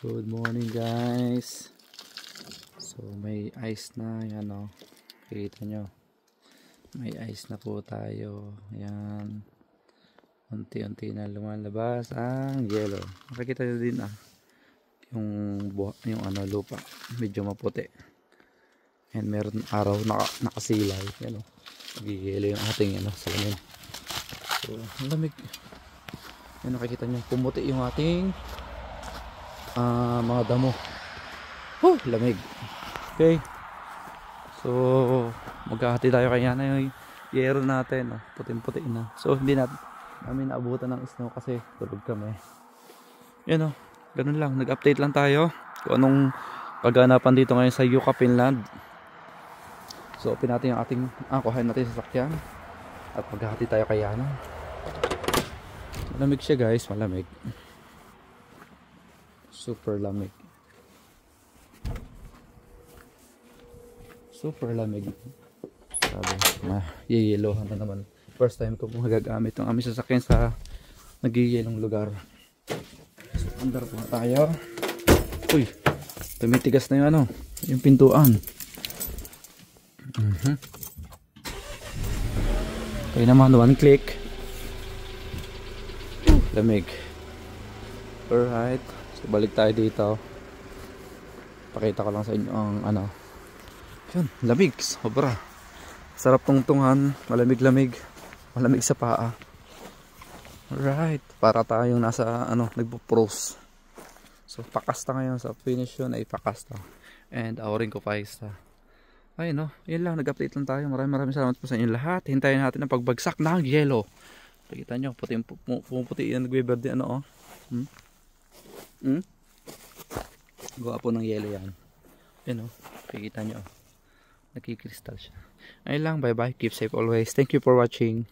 Good morning guys. So may ice na yan o. Kita nyo. May ice na po tayo. Yan. Unti-unti na lumalabas ang yellow. Makikita nyo din yung lupa. Medyo maputi. And meron araw nakasilay. Yan o. Nagigilo yung ating salamin. So ang lamig. Yan nakikita nyo. Pumuti yung ating mga damo. Lamig. Okay. So maghahati tayo kaya na yung yero natin. Puting-puti na. So hindi namin naabutan ng snow kasi tulog kami. Yan ganun lang. Nag-update lang tayo kung anong kaganapan dito ngayon sa Yucca, Finland. So open natin yung ating kuhain natin sa sakyan at maghahati tayo kaya na. Malamig siya guys. Malamig. Super lamig. Super lamig. Sabi, yellowan na naman. First time ko pong magagamit ng aming sasakyan sa nagigilong lugar. So, andar po tayo. Uy, tumitigas na yung yung pintuan. Okay naman, one click. Lamig. Alright. So, balik tayo dito. Pakita ko lang sa inyo ang yun, lamig, sobra. Sarap tungtungan, malamig-lamig, malamig sa paa. Alright, para tayong nasa nagpo-pros. So pakasta ngayon sa finish yun ay pakasta. And awring ko paista. Ayun yun lang, nag-update lang tayo. Maraming salamat po sa inyo lahat. Hintayin natin ang pagbagsak ng yelo. Nakita nyo, pumuputi yan, nagbe-verde gawa po ng yelo yan. Yun nakikita nyo. Nakikristal siya. Ayun lang, bye bye. Keep safe always. Thank you for watching.